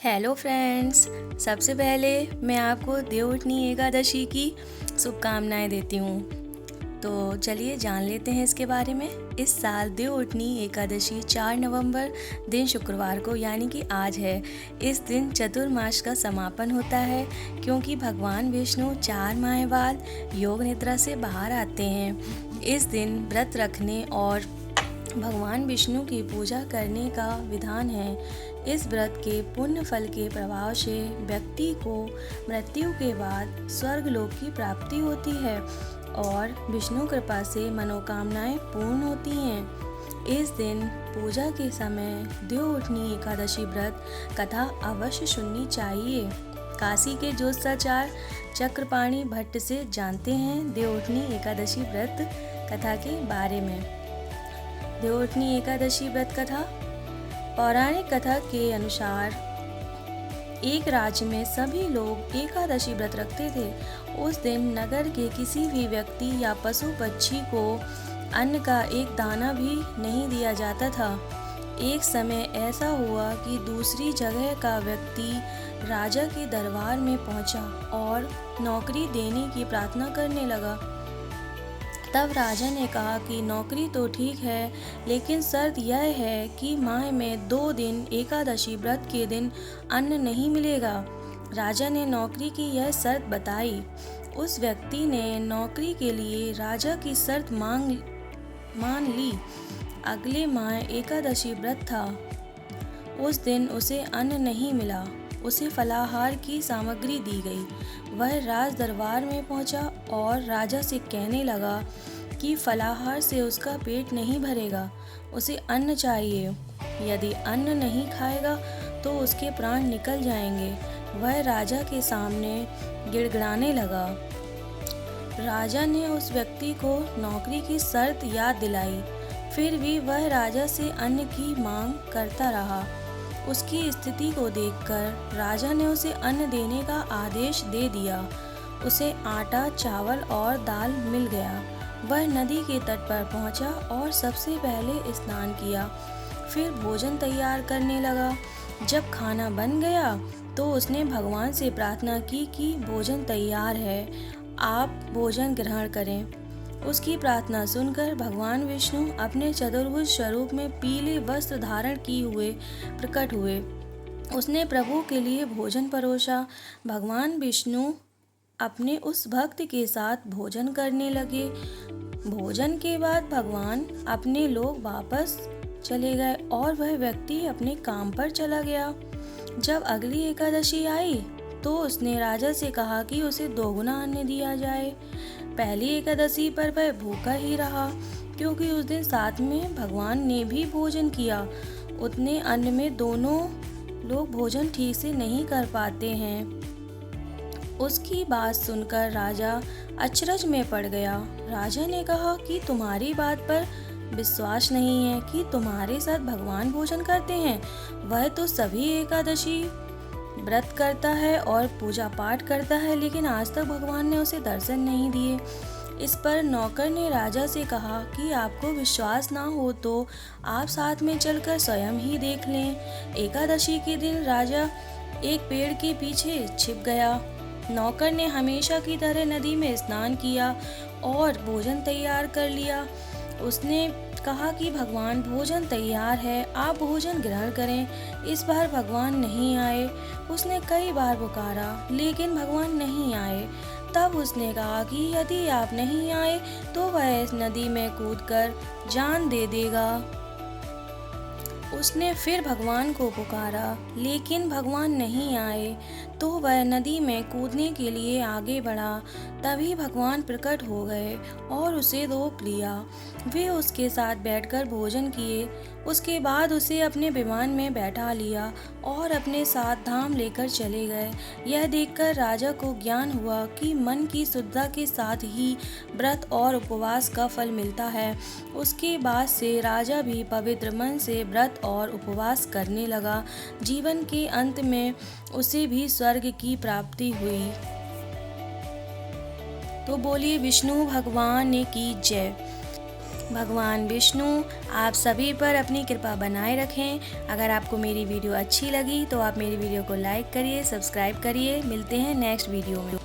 Hello friends. सबसे पहले मैं आपको देवउठनी एकादशी की शुभकामनाएं देती हूँ। तो चलिए जान लेते हैं इसके बारे में। इस साल देवउठनी एकादशी 4 नवंबर दिन शुक्रवार को यानी कि आज है। इस दिन चतुर्मास का समापन होता है क्योंकि भगवान विष्णु 4 माह बाद योग निद्रा से बाहर आते हैं। इस दिन व्रत रखने और भगवान विष्णु की पूजा करने का विधान है। इस व्रत के पुण्य फल के प्रभाव से व्यक्ति को मृत्यु के बाद स्वर्ग लोक की प्राप्ति होती है और विष्णु कृपा से मनोकामनाएं पूर्ण होती हैं। इस दिन पूजा के समय देवउठनी एकादशी व्रत कथा अवश्य सुननी चाहिए। काशी के ज्योतिषाचार्य चक्रपाणि भट्ट से जानते हैं देवउठनी एकादशी व्रत कथा के बारे में। देवउठनी एकादशी व्रत कथा। पौराणिक कथा के अनुसार एक राज्य में सभी लोग एकादशी व्रत रखते थे। उस दिन नगर के किसी भी व्यक्ति या पशु पक्षी को अन्न का एक दाना भी नहीं दिया जाता था। एक समय ऐसा हुआ कि दूसरी जगह का व्यक्ति राजा के दरबार में पहुंचा और नौकरी देने की प्रार्थना करने लगा। तब राजा ने कहा कि नौकरी तो ठीक है, लेकिन शर्त यह है कि माह में 2 दिन एकादशी व्रत के दिन अन्न नहीं मिलेगा। राजा ने नौकरी की यह शर्त बताई। उस व्यक्ति ने नौकरी के लिए राजा की शर्त मान ली। अगले माह एकादशी व्रत था। उस दिन उसे अन्न नहीं मिला। उसे फलाहार की सामग्री दी गई। वह राज दरबार में पहुंचा और राजा से कहने लगा कि फलाहार से उसका पेट नहीं भरेगा, उसे अन्न चाहिए। यदि अन्न नहीं खाएगा तो उसके प्राण निकल जाएंगे। वह राजा के सामने गिड़गिड़ाने लगा। राजा ने उस व्यक्ति को नौकरी की शर्त याद दिलाई, फिर भी वह राजा से अन्न की मांग करता रहा। उसकी स्थिति को देखकर राजा ने उसे अन्न देने का आदेश दे दिया। उसे आटा, चावल और दाल मिल गया। वह नदी के तट पर पहुंचा और सबसे पहले स्नान किया, फिर भोजन तैयार करने लगा। जब खाना बन गया तो उसने भगवान से प्रार्थना की कि भोजन तैयार है, आप भोजन ग्रहण करें। उसकी प्रार्थना सुनकर भगवान विष्णु अपने चतुर्भुज स्वरूप में पीले वस्त्र धारण किए हुए प्रकट हुए। उसने प्रभु के लिए भोजन परोसा। भगवान विष्णु अपने उस भक्त के साथ भोजन करने लगे। भोजन के बाद भगवान अपने लोग वापस चले गए और वह व्यक्ति अपने काम पर चला गया। जब अगली एकादशी आई तो उसने राजा से कहा कि उसे 2 गुना अन्न दिया जाए। पहली एकादशी पर वह भूखा ही रहा क्योंकि उस दिन साथ में भगवान ने भी भोजन किया। उतने अन्न में दोनों लोग भोजन ठीक से नहीं कर पाते हैं। उसकी बात सुनकर राजा अचरज में पड़ गया। राजा ने कहा कि तुम्हारी बात पर विश्वास नहीं है कि तुम्हारे साथ भगवान भोजन करते हैं। वह तो सभी एकादशी व्रत करता है और पूजा पाठ करता है, लेकिन आज तक भगवान ने उसे दर्शन नहीं दिए। इस पर नौकर ने राजा से कहा कि आपको विश्वास ना हो तो आप साथ में चलकर स्वयं ही देख लें। एकादशी के दिन राजा एक पेड़ के पीछे छिप गया। नौकर ने हमेशा की तरह नदी में स्नान किया और भोजन तैयार कर लिया। उसने कहा कि भगवान भोजन तैयार है, आप भोजन ग्रहण करें। इस बार भगवान नहीं आए। उसने कई बार पुकारा लेकिन भगवान नहीं आए। तब उसने कहा कि यदि आप नहीं आए तो वह इस नदी में कूदकर जान दे देगा। उसने फिर भगवान को पुकारा लेकिन भगवान नहीं आए तो वह नदी में कूदने के लिए आगे बढ़ा। तभी भगवान प्रकट हो गए और उसे रोक लिया। वे उसके साथ बैठकर भोजन किए। उसके बाद उसे अपने विमान में बैठा लिया और अपने साथ धाम लेकर चले गए। यह देखकर राजा को ज्ञान हुआ कि मन की शुद्धता के साथ ही व्रत और उपवास का फल मिलता है। उसके बाद से राजा भी पवित्र मन से व्रत और उपवास करने लगा। जीवन के अंत में उसे भी स्वर्ग की प्राप्ति हुई। तो बोलिए विष्णु भगवान की जय। भगवान विष्णु आप सभी पर अपनी कृपा बनाए रखें। अगर आपको मेरी वीडियो अच्छी लगी तो आप मेरी वीडियो को लाइक करिए, सब्सक्राइब करिए। मिलते हैं नेक्स्ट वीडियो में।